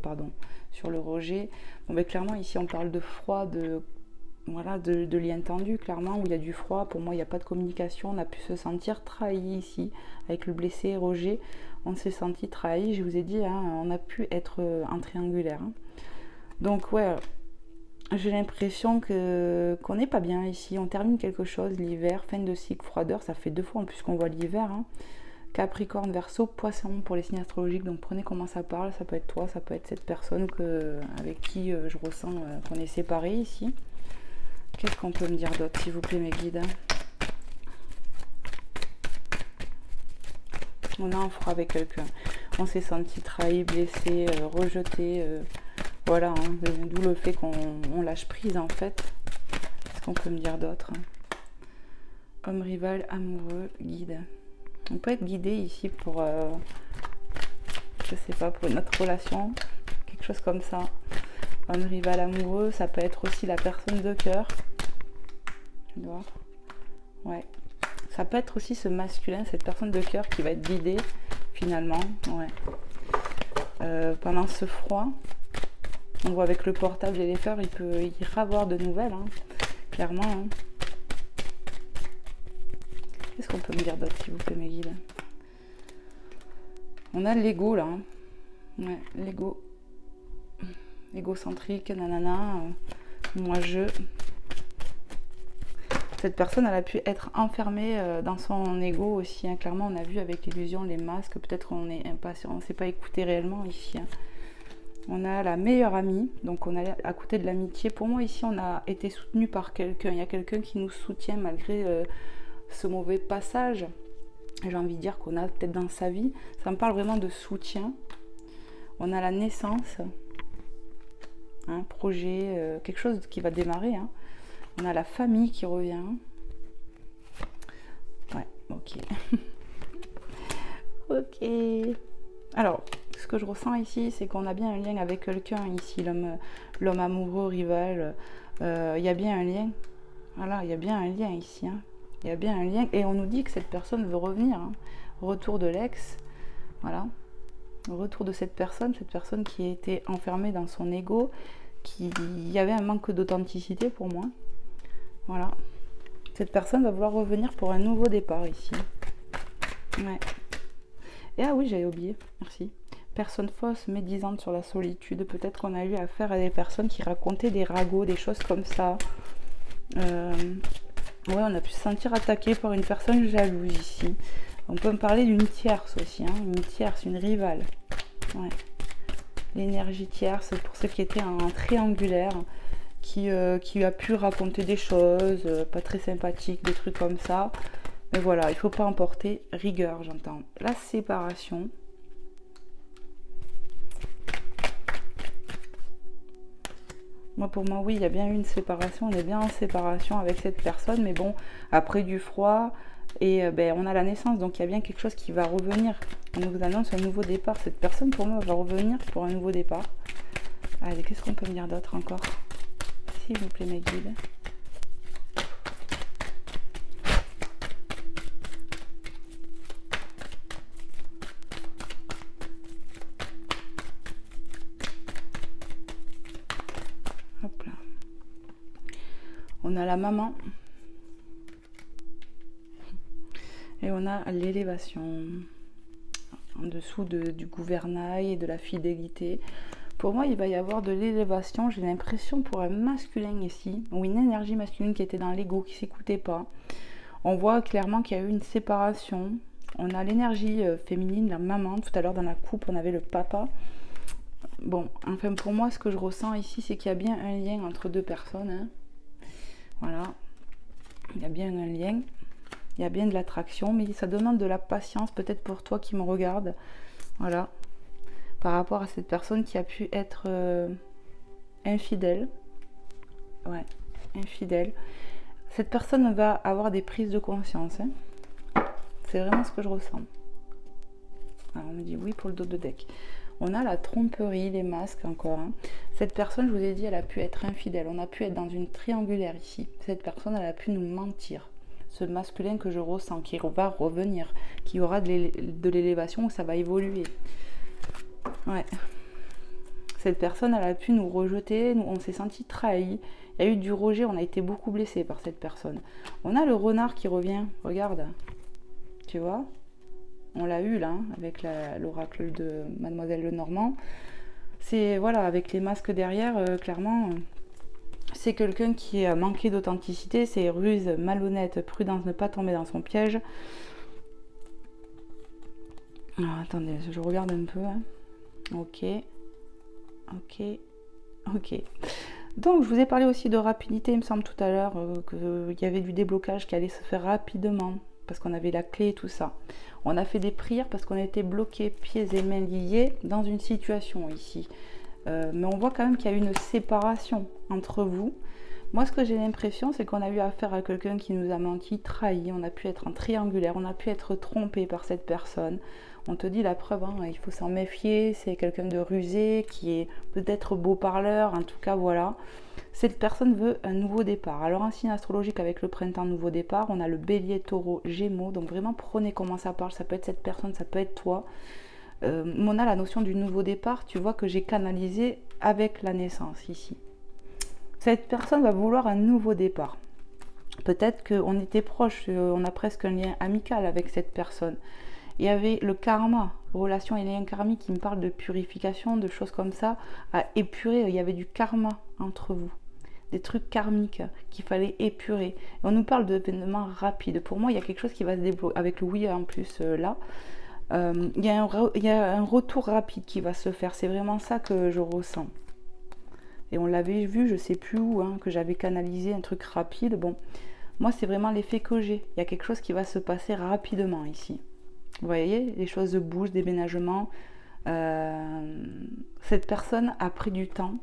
rejet. Bon, ben, clairement, ici, on parle de froid, voilà, de liens tendus, clairement, où il y a du froid. Pour moi, il n'y a pas de communication. On a pu se sentir trahi ici, avec le blessé Roger. On s'est senti trahi. Je vous ai dit, hein, on a pu être en triangulaire. Hein. Donc, ouais, j'ai l'impression qu'on n'est pas bien ici. On termine quelque chose, l'hiver, fin de cycle, froideur. Ça fait 2 fois en plus qu'on voit l'hiver. Hein. Capricorne, Verseau, Poisson pour les signes astrologiques. Donc prenez comment ça parle. Ça peut être toi, ça peut être cette personne avec qui je ressens qu'on est séparés ici. Qu'est-ce qu'on peut me dire d'autre, s'il vous plaît, mes guides? On a un froid avec quelqu'un. On s'est senti trahi, blessé, rejeté. Voilà, hein, d'où le fait qu'on lâche prise, en fait. Qu'est-ce qu'on peut me dire d'autre? Homme rival, amoureux, guide. On peut être guidé ici pour, je sais pas, pour notre relation, quelque chose comme ça. Homme rival amoureux, ça peut être aussi la personne de cœur. Tu vois? Ouais. Ça peut être aussi ce masculin, cette personne de cœur qui va être guidée, finalement. Ouais. Pendant ce froid, on voit avec le portable et les fleurs, il peut y avoir de nouvelles, hein, clairement. Hein. Qu'est-ce qu'on peut me dire d'autre, s'il vous plaît, mes guides? On a l'ego, là. Hein. Ouais, l'ego. Égocentrique, nanana. Moi, je... Cette personne, elle a pu être enfermée dans son ego aussi. Hein. Clairement, on a vu avec l'illusion, les masques. Peut-être qu'on est impatient, on ne s'est pas écouté réellement ici. Hein. On a la meilleure amie. Donc, on est à côté de l'amitié. Pour moi, ici, on a été soutenu par quelqu'un. Il y a quelqu'un qui nous soutient malgré... ce mauvais passage, j'ai envie de dire qu'on a peut-être dans sa vie, ça me parle vraiment de soutien. On a la naissance, un projet, quelque chose qui va démarrer. Hein. On a la famille qui revient. Ouais, ok. Ok. Alors, ce que je ressens ici, c'est qu'on a bien un lien avec quelqu'un ici, l'homme amoureux, rival. Il y a bien un lien. Voilà, il y a bien un lien ici. Hein. Il y a bien un lien et on nous dit que cette personne veut revenir. Hein. Retour de l'ex, voilà. Retour de cette personne qui était enfermée dans son ego, il y avait un manque d'authenticité pour moi. Voilà. Cette personne va vouloir revenir pour un nouveau départ ici. Ouais. Et ah oui, j'avais oublié, merci. Personne fausse, médisante sur la solitude. Peut-être qu'on a eu affaire à des personnes qui racontaient des ragots, des choses comme ça. Ouais, on a pu se sentir attaqué par une personne jalouse ici. On peut me parler d'une tierce aussi, hein. Une tierce, une rivale. Ouais. L'énergie tierce, pour ceux qui étaient en triangulaire, qui a pu raconter des choses pas très sympathiques, des trucs comme ça. Mais voilà, il ne faut pas emporter rigueur, j'entends. La séparation. Moi, pour moi, oui, il y a bien eu une séparation. On est bien en séparation avec cette personne. Mais bon, après du froid, et on a la naissance. Donc, il y a bien quelque chose qui va revenir. On nous annonce un nouveau départ. Cette personne, pour moi, va revenir pour un nouveau départ. Allez, qu'est-ce qu'on peut me dire d'autre encore? S'il vous plaît, mes guides. Hop là. On a la maman. Et on a l'élévation. En dessous du gouvernail et de la fidélité. Pour moi, il va y avoir de l'élévation. J'ai l'impression pour un masculin ici, ou une énergie masculine qui était dans l'ego, qui ne s'écoutait pas. On voit clairement qu'il y a eu une séparation. On a l'énergie féminine, la maman. Tout à l'heure, dans la coupe, on avait le papa. Bon, enfin, pour moi, ce que je ressens ici, c'est qu'il y a bien un lien entre deux personnes. Hein. Voilà. Il y a bien un lien. Il y a bien de l'attraction, mais ça demande de la patience, peut-être pour toi qui me regarde. Voilà. Par rapport à cette personne qui a pu être infidèle. Ouais, infidèle. Cette personne va avoir des prises de conscience. Hein. C'est vraiment ce que je ressens. Alors, on me dit oui pour le dos de deck. On a la tromperie, les masques encore. Hein. Cette personne, je vous ai dit, elle a pu être infidèle. On a pu être dans une triangulaire ici. Cette personne, elle a pu nous mentir. ce masculin que je ressens, qui va revenir, qui aura de l'élévation, où ça va évoluer. Ouais. Cette personne, elle a pu nous rejeter, on s'est senti trahis. Il y a eu du rejet, on a été beaucoup blessés par cette personne. On a le renard qui revient, regarde. Tu vois? On l'a eu là, hein, avec l'oracle de Mademoiselle Lenormand. C'est, voilà, avec les masques derrière, clairement, c'est quelqu'un qui a manqué d'authenticité, c'est ruse, malhonnête, prudence, ne pas tomber dans son piège. Alors, attendez, je regarde un peu. Hein. Ok. Donc, je vous ai parlé aussi de rapidité, il me semble tout à l'heure, qu'il y avait du déblocage qui allait se faire rapidement, parce qu'on avait la clé et tout ça. On a fait des prières parce qu'on était bloqués, pieds et mains liés, dans une situation ici. Mais on voit quand même qu'il y a eu une séparation entre vous. Moi, ce que j'ai l'impression, c'est qu'on a eu affaire à quelqu'un qui nous a menti, trahi. On a pu être en triangulaire, on a pu être trompé par cette personne. On te dit la preuve, hein, il faut s'en méfier. C'est quelqu'un de rusé, qui est peut-être beau parleur. En tout cas, voilà. Cette personne veut un nouveau départ. Alors, un signe astrologique avec le printemps, nouveau départ. On a le bélier, taureau, gémeaux. Donc, vraiment, prenez comment ça parle. Ça peut être cette personne, ça peut être toi. On a la notion du nouveau départ, tu vois que j'ai canalisé avec la naissance ici. Cette personne va vouloir un nouveau départ. Peut-être qu'on était proche, on a presque un lien amical avec cette personne. Il y avait le karma, relation et lien karmique qui me parle de purification, de choses comme ça, à épurer. Il y avait du karma entre vous, des trucs karmiques qu'il fallait épurer. Et on nous parle d'événements rapides. Pour moi, il y a quelque chose qui va se débloquer, avec le oui en plus là. Il y a un retour rapide qui va se faire, c'est vraiment ça que je ressens. Et on l'avait vu, je sais plus où, hein, que j'avais canalisé un truc rapide. Bon, moi c'est vraiment l'effet que j'ai. Il y a quelque chose qui va se passer rapidement ici. Vous voyez, les choses bougent, déménagement. Cette personne a pris du temps.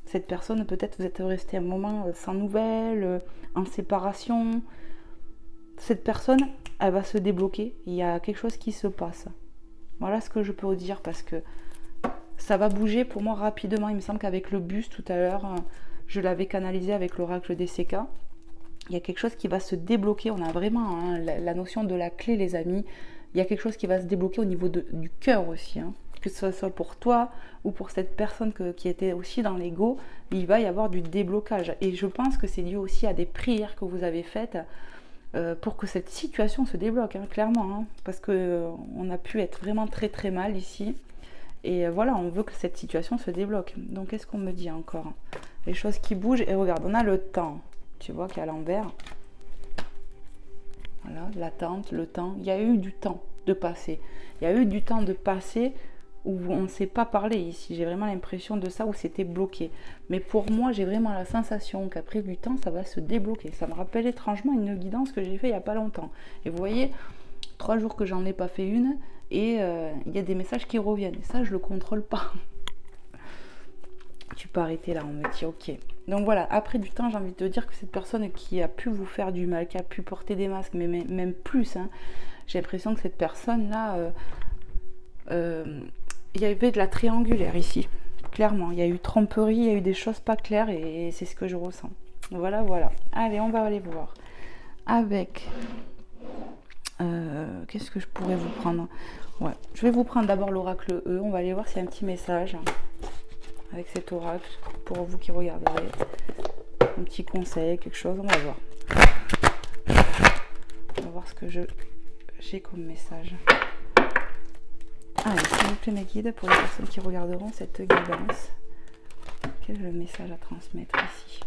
Cette personne, peut-être vous êtes resté un moment sans nouvelles, en séparation. Cette personne, elle va se débloquer. Il y a quelque chose qui se passe. Voilà ce que je peux vous dire parce que ça va bouger pour moi rapidement. Il me semble qu'avec le bus tout à l'heure, je l'avais canalisé avec l'oracle des CK. Il y a quelque chose qui va se débloquer. On a vraiment hein, la notion de la clé, les amis. Il y a quelque chose qui va se débloquer au niveau du cœur aussi. Hein. Que ce soit pour toi ou pour cette personne qui était aussi dans l'ego, il va y avoir du déblocage. Et je pense que c'est dû aussi à des prières que vous avez faites pour que cette situation se débloque, hein, clairement. Hein, parce qu'on a pu être vraiment très très mal ici. Et voilà, on veut que cette situation se débloque. Donc, qu'est-ce qu'on me dit encore? Les choses qui bougent. Et regarde, on a le temps. Tu vois qu'il y a l'envers. Voilà, l'attente, le temps. Il y a eu du temps de passer. Il y a eu du temps de passer où on ne s'est pas parlé ici. J'ai vraiment l'impression de ça, où c'était bloqué. Mais pour moi, j'ai vraiment la sensation qu'après du temps, ça va se débloquer. Ça me rappelle étrangement une guidance que j'ai fait il n'y a pas longtemps. Et vous voyez, 3 jours que j'en ai pas fait une. Et il y a des messages qui reviennent. Et ça, je ne le contrôle pas. Tu peux arrêter là, on me dit ok. Donc voilà, après du temps, j'ai envie de te dire que cette personne qui a pu vous faire du mal, qui a pu porter des masques, mais même plus, hein, j'ai l'impression que cette personne-là, il y avait de la triangulaire ici. Clairement, il y a eu tromperie, il y a eu des choses pas claires et c'est ce que je ressens. Voilà, voilà. Allez, on va aller voir. Avec... qu'est-ce que je pourrais vous prendre? Ouais, je vais vous prendre d'abord l'oracle E. On va aller voir s'il y a un petit message avec cet oracle pour vous qui regarderez. Un petit conseil, quelque chose. On va voir. On va voir ce que j'ai comme message. Allez, s'il vous plaît, mes guides, pour les personnes qui regarderont cette guidance. Quel est le message à transmettre ici?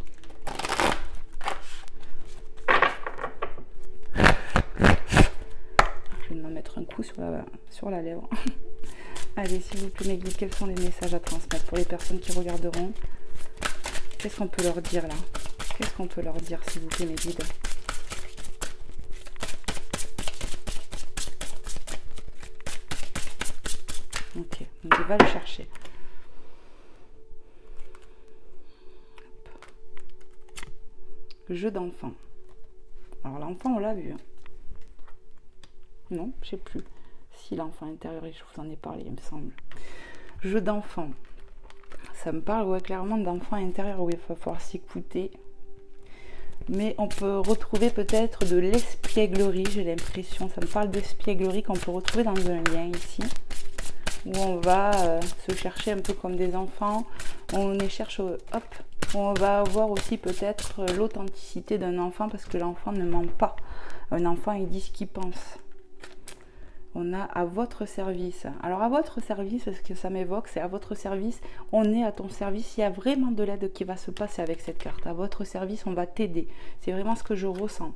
Je vais me mettre un coup sur la lèvre. Allez, s'il vous plaît, mes guides, quels sont les messages à transmettre pour les personnes qui regarderont? Qu'est-ce qu'on peut leur dire là? Qu'est-ce qu'on peut leur dire, s'il vous plaît, mes guides? Ok, on va le chercher. Jeu d'enfant. Alors l'enfant, on l'a vu. Hein. Non, je sais plus. Si l'enfant intérieur, je vous en ai parlé, il me semble. Jeu d'enfant. Ça me parle ouais, clairement d'enfant intérieur où il va falloir s'écouter. mais on peut retrouver peut-être de l'espièglerie, j'ai l'impression. Ça me parle d'espièglerie qu'on peut retrouver dans un lien ici, où on va se chercher un peu comme des enfants. On les cherche, hop, on va avoir aussi peut-être l'authenticité d'un enfant, parce que l'enfant ne ment pas. Un enfant, il dit ce qu'il pense. On a à votre service. Alors à votre service, ce que ça m'évoque, c'est à votre service, on est à ton service. Il y a vraiment de l'aide qui va se passer avec cette carte. À votre service, on va t'aider. C'est vraiment ce que je ressens.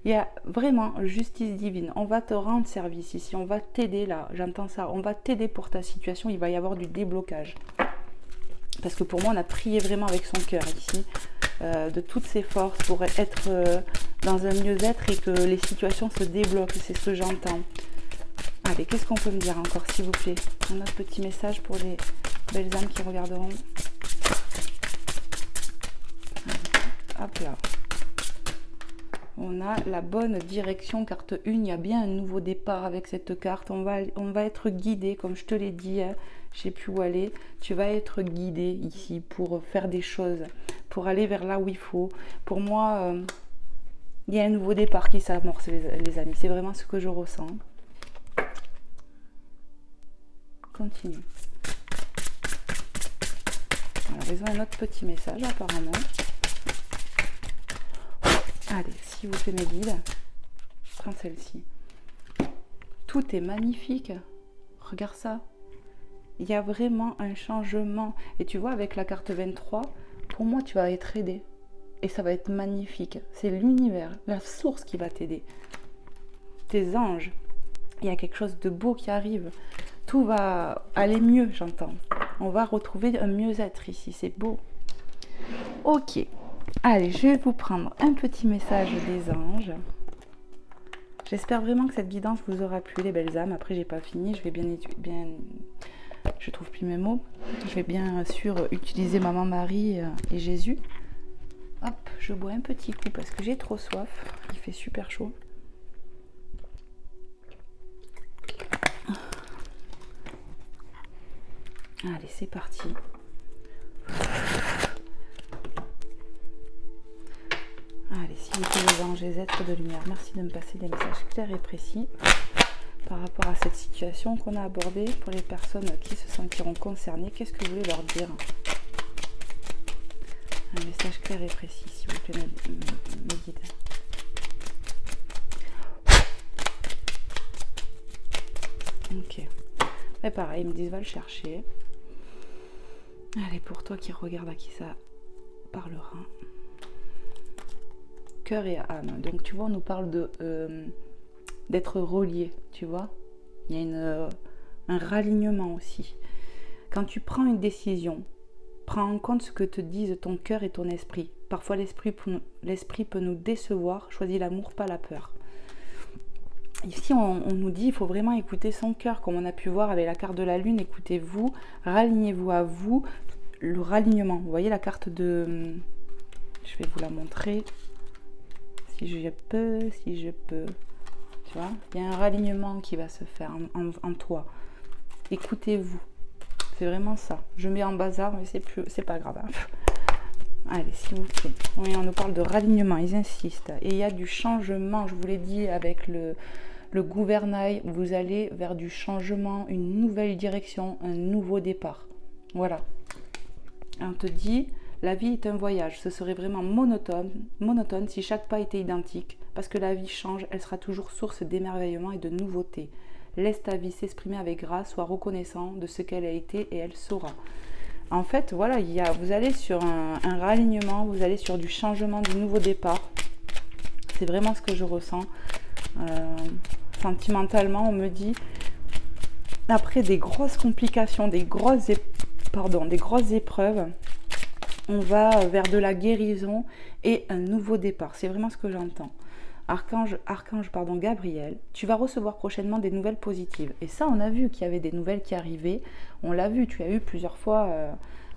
Il y a vraiment justice divine. On va te rendre service ici. On va t'aider là. J'entends ça. On va t'aider pour ta situation. Il va y avoir du déblocage. Parce que pour moi, on a prié vraiment avec son cœur ici. De toutes ses forces pour être dans un mieux-être et que les situations se débloquent. C'est ce que j'entends. Allez, qu'est-ce qu'on peut me dire encore, s'il vous plaît? Un autre petit message pour les belles âmes qui regarderont. Hop là. On a la bonne direction, carte 1. Il y a bien un nouveau départ avec cette carte. On va être guidé, comme je te l'ai dit. Hein. Je ne sais plus où aller. Tu vas être guidé ici pour faire des choses, pour aller vers là où il faut. Pour moi, il y a un nouveau départ qui s'amorce, les amis. C'est vraiment ce que je ressens. Continue. Alors, ils ont un autre petit message apparemment. Allez, s'il vous plaît mes guides, prends celle-ci. Tout est magnifique. Regarde ça. Il y a vraiment un changement. Et tu vois, avec la carte 23, pour moi, tu vas être aidé. Et ça va être magnifique. C'est l'univers, la source qui va t'aider. Tes anges. Il y a quelque chose de beau qui arrive. Tout va aller mieux, j'entends. On va retrouver un mieux-être ici. C'est beau. Ok. Allez, je vais vous prendre un petit message des anges. J'espère vraiment que cette guidance vous aura plu, les belles âmes. Après, j'ai pas fini. Je vais bien... Je trouve plus mes mots. Je vais bien sûr utiliser Maman Marie et Jésus. Hop, je bois un petit coup parce que j'ai trop soif. Il fait super chaud. Allez, c'est parti. Allez, s'il vous plaît, les anges, les êtres de lumière, merci de me passer des messages clairs et précis par rapport à cette situation qu'on a abordée pour les personnes qui se sentiront concernées. Qu'est-ce que vous voulez leur dire? Un message clair et précis, s'il vous plaît, mes guides. Ok. Et pareil, ils me disent va le chercher. Allez, pour toi qui regarde à qui ça parlera. Cœur et âme. Donc tu vois, on nous parle de d'être relié, tu vois. Il y a un ralignement aussi. Quand tu prends une décision, prends en compte ce que te disent ton cœur et ton esprit. Parfois l'esprit peut nous décevoir. Choisis l'amour, pas la peur. Ici, on nous dit, il faut vraiment écouter son cœur, comme on a pu voir avec la carte de la lune. Écoutez-vous, ralignez-vous à vous, le ralignement. Vous voyez la carte de... Je vais vous la montrer. Si je peux. Tu vois, il y a un ralignement qui va se faire en toi. Écoutez-vous. C'est vraiment ça. Je mets en bazar, mais c'est pas grave. Allez, s'il vous plaît. Oui, on nous parle de ralignement, ils insistent. Et il y a du changement, je vous l'ai dit, avec le gouvernail. Vous allez vers du changement, une nouvelle direction, un nouveau départ. Voilà. On te dit, la vie est un voyage. Ce serait vraiment monotone si chaque pas était identique. Parce que la vie change, elle sera toujours source d'émerveillement et de nouveauté. Laisse ta vie s'exprimer avec grâce, sois reconnaissant de ce qu'elle a été et elle saura. En fait, voilà, vous allez sur un ralignement, vous allez sur du changement, du nouveau départ. C'est vraiment ce que je ressens. Sentimentalement, on me dit, après des grosses complications, des grosses épreuves, on va vers de la guérison et un nouveau départ. C'est vraiment ce que j'entends. Archange Gabriel, tu vas recevoir prochainement des nouvelles positives. Et ça, on a vu qu'il y avait des nouvelles qui arrivaient. On l'a vu, tu as eu plusieurs fois,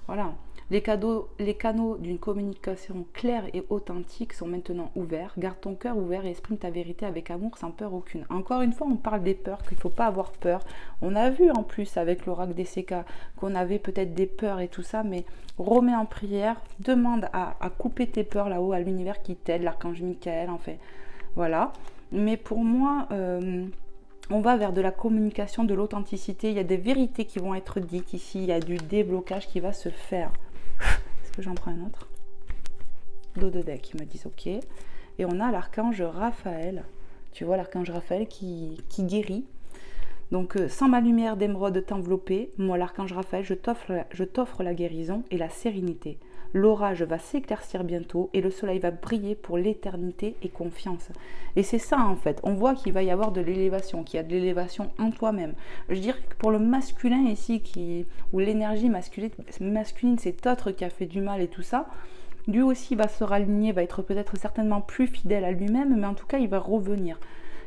voilà. Les canaux d'une communication claire et authentique sont maintenant ouverts. Garde ton cœur ouvert et exprime ta vérité avec amour sans peur aucune. Encore une fois, on parle des peurs, qu'il ne faut pas avoir peur. On a vu en plus avec l'oracle des CK qu'on avait peut-être des peurs et tout ça, mais remets en prière, demande à couper tes peurs là-haut, à l'univers qui t'aide, l'archange Michael, en fait. Voilà. Mais pour moi... on va vers de la communication, de l'authenticité. Il y a des vérités qui vont être dites ici. Il y a du déblocage qui va se faire. Est-ce que j'en prends un autre? Dos de deck, ils me disent ok. Et on a l'archange Raphaël. Tu vois l'archange Raphaël qui guérit. Donc, sans ma lumière d'émeraude t'envelopper, moi l'archange Raphaël, je t'offre la guérison et la sérénité. L'orage va s'éclaircir bientôt et le soleil va briller pour l'éternité et confiance. Et c'est ça en fait, on voit qu'il va y avoir de l'élévation, qu'il y a de l'élévation en toi-même. Je dirais que pour le masculin ici, où l'énergie masculine c'est autre qui a fait du mal et tout ça, lui aussi va se raligner, va être peut-être certainement plus fidèle à lui-même, mais en tout cas il va revenir.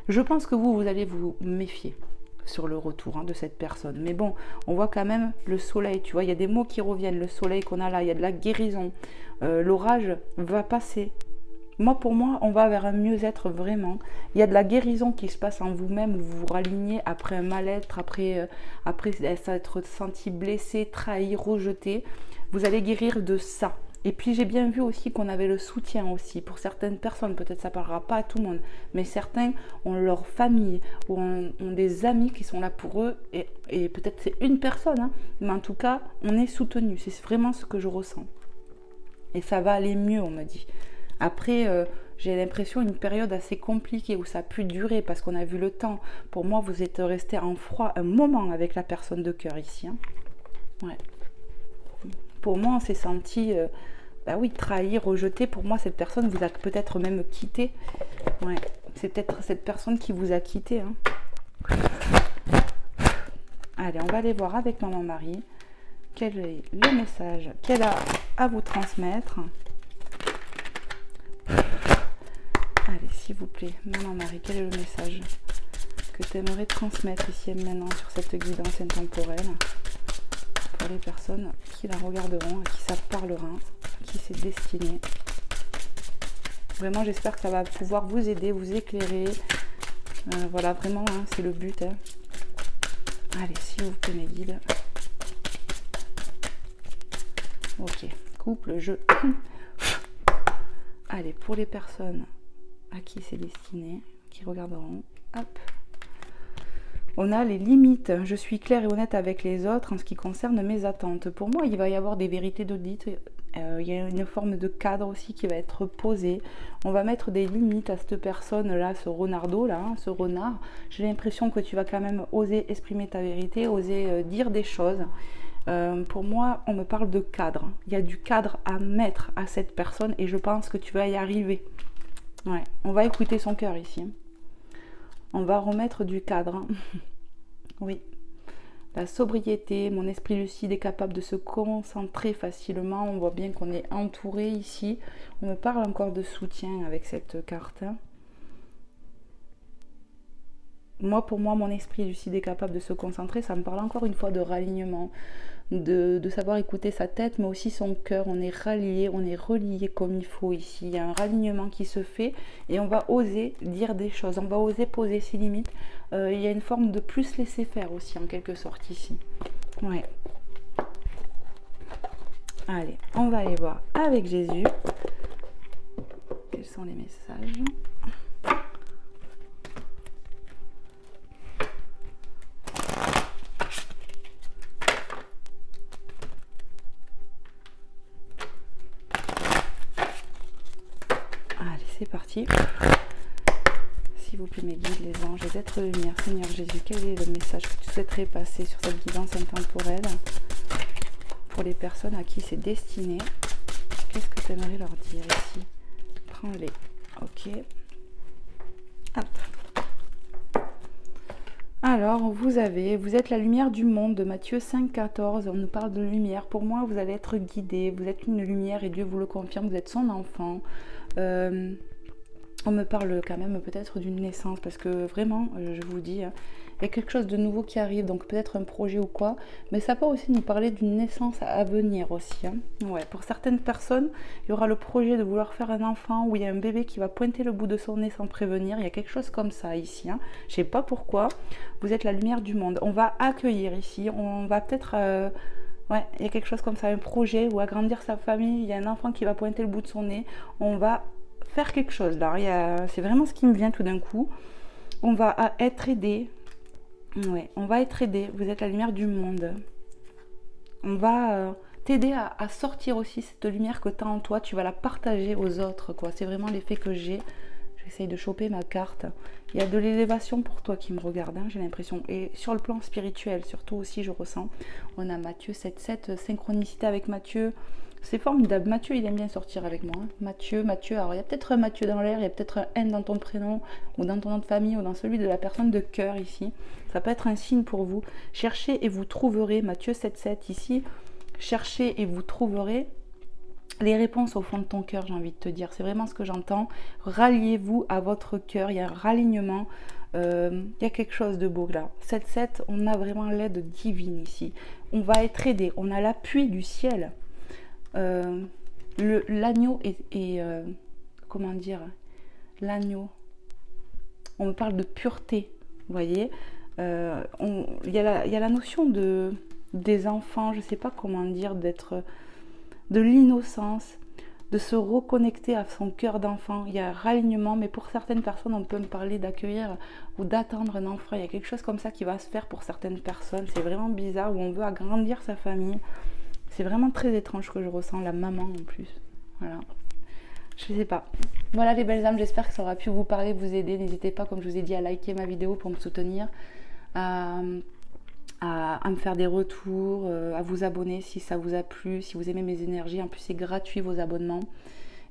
Je pense que vous allez vous méfier sur le retour de cette personne. Mais bon, on voit quand même le soleil, tu vois, il y a des mots qui reviennent, le soleil qu'on a là, il y a de la guérison, l'orage va passer. Moi, pour moi, on va vers un mieux-être vraiment. Il y a de la guérison qui se passe en vous-même, où vous vous ralignez après un mal-être, après s'être senti blessé, trahi, rejeté. Vous allez guérir de ça. Et puis j'ai bien vu aussi qu'on avait le soutien aussi pour certaines personnes, peut-être ça ne parlera pas à tout le monde, mais certains ont leur famille ou ont des amis qui sont là pour eux et peut-être c'est une personne, mais en tout cas on est soutenu, c'est vraiment ce que je ressens. Et ça va aller mieux, on me dit. Après, j'ai l'impression une période assez compliquée où ça a pu durer parce qu'on a vu le temps. Pour moi, vous êtes resté en froid un moment avec la personne de cœur ici. Ouais. Pour moi, on s'est senti... bah oui, trahi, rejeté, pour moi, cette personne vous a peut-être même quitté. Ouais, c'est peut-être cette personne qui vous a quitté. Allez, on va aller voir avec Maman Marie quel est le message qu'elle a à vous transmettre. Allez, s'il vous plaît, Maman Marie, quel est le message que tu aimerais transmettre ici et maintenant sur cette guidance intemporelle pour les personnes qui la regarderont, à qui ça parlera, qui c'est destiné. Vraiment, j'espère que ça va pouvoir vous aider, vous éclairer. Voilà, vraiment, c'est le but. Allez, s'il vous plaît, mes guides. Ok, couple, jeu. Allez, pour les personnes à qui c'est destiné, qui regarderont, hop. On a les limites. Je suis claire et honnête avec les autres en ce qui concerne mes attentes. Pour moi, il va y avoir des vérités d'audit. Il y a une forme de cadre aussi qui va être posé. On va mettre des limites à cette personne-là, ce renardo, là, ce renard. J'ai l'impression que tu vas quand même oser exprimer ta vérité, oser dire des choses. Pour moi, on me parle de cadre. Il y a du cadre à mettre à cette personne et je pense que tu vas y arriver. Ouais, on va écouter son cœur ici. On va remettre du cadre. Oui. La sobriété, mon esprit lucide est capable de se concentrer facilement. On voit bien qu'on est entouré ici. On me parle encore de soutien avec cette carte. Pour moi, mon esprit lucide est capable de se concentrer. Ça me parle encore une fois de ralignement, de savoir écouter sa tête, mais aussi son cœur. On est rallié, on est relié comme il faut ici. Il y a un ralignement qui se fait et on va oser dire des choses. On va oser poser ses limites. Il y a une forme de plus laisser faire aussi, en quelque sorte, ici. Ouais. Allez, on va aller voir avec Jésus. Quels sont les messages ? C'est parti. S'il vous plaît, mes guides, les anges, les êtres de lumière, Seigneur Jésus, quel est le message que tu souhaiterais passer sur cette guidance intemporelle pour les personnes à qui c'est destiné? Qu'est-ce que tu aimerais leur dire ici? Prends-les. Ok. Hop. Alors, vous êtes la lumière du monde de Matthieu 5,14. On nous parle de lumière. Pour moi, vous allez être guidé. Vous êtes une lumière et Dieu vous le confirme. Vous êtes son enfant. On me parle quand même peut-être d'une naissance parce que vraiment, je vous dis, il y a quelque chose de nouveau qui arrive, donc peut-être un projet ou quoi, mais ça peut aussi nous parler d'une naissance à venir aussi. Ouais, pour certaines personnes, il y aura le projet de vouloir faire un enfant où il y a un bébé qui va pointer le bout de son nez sans prévenir. Il y a quelque chose comme ça ici. Je sais pas pourquoi. Vous êtes la lumière du monde. On va accueillir ici. On va peut-être... ouais, il y a quelque chose comme ça, un projet ou agrandir sa famille. Il y a un enfant qui va pointer le bout de son nez. On va faire quelque chose là. C'est vraiment ce qui me vient tout d'un coup. On va être aidé. Ouais, on va être aidé. Vous êtes la lumière du monde. On va t'aider à sortir aussi cette lumière que tu as en toi. Tu vas la partager aux autres, quoi. C'est vraiment l'effet que j'ai. J'essaye de choper ma carte. Il y a de l'élévation pour toi qui me regarde, j'ai l'impression. Et sur le plan spirituel, surtout aussi, je ressens. On a Matthieu 7.7, synchronicité avec Matthieu. C'est formidable. Matthieu, il aime bien sortir avec moi. Matthieu. Alors il y a peut-être un Matthieu dans l'air, il y a peut-être un N dans ton prénom, ou dans ton nom de famille, ou dans celui de la personne de cœur ici. Ça peut être un signe pour vous. Cherchez et vous trouverez. Matthieu 7.7 ici. Cherchez et vous trouverez les réponses au fond de ton cœur, j'ai envie de te dire. C'est vraiment ce que j'entends. Ralliez-vous à votre cœur. Il y a un ralignement. Il y a quelque chose de beau là. 7.7, on a vraiment l'aide divine ici. On va être aidé. On a l'appui du ciel. L'agneau est comment dire, l'agneau, on me parle de pureté, vous voyez, il y a la notion des enfants, je sais pas comment dire, de l'innocence, de se reconnecter à son cœur d'enfant. Il y a un ralignement, mais pour certaines personnes, on peut me parler d'accueillir ou d'attendre un enfant. Il y a quelque chose comme ça qui va se faire pour certaines personnes. C'est vraiment bizarre, où on veut agrandir sa famille. C'est vraiment très étrange que je ressens, la maman en plus. Voilà. Je sais pas. Voilà les belles âmes, j'espère que ça aura pu vous parler, vous aider. N'hésitez pas, comme je vous ai dit, à liker ma vidéo pour me soutenir, à me faire des retours, à vous abonner si ça vous a plu, si vous aimez mes énergies. En plus, c'est gratuit vos abonnements.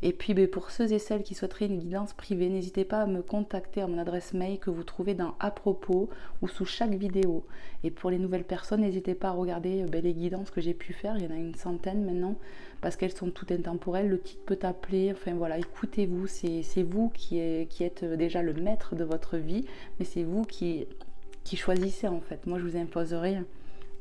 Et puis pour ceux et celles qui souhaiteraient une guidance privée, n'hésitez pas à me contacter à mon adresse mail que vous trouvez dans à propos ou sous chaque vidéo. Et pour les nouvelles personnes, n'hésitez pas à regarder les guidances que j'ai pu faire. Il y en a une centaine maintenant parce qu'elles sont toutes intemporelles. Le titre peut appeler. Enfin voilà, écoutez-vous. C'est vous qui êtes déjà le maître de votre vie, mais c'est vous qui choisissez en fait. Moi, je vous impose rien.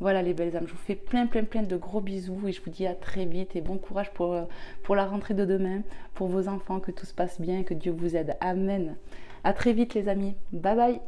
Voilà les belles âmes, je vous fais plein de gros bisous et je vous dis à très vite et bon courage pour la rentrée de demain, pour vos enfants, que tout se passe bien, que Dieu vous aide. Amen. À très vite les amis. Bye bye.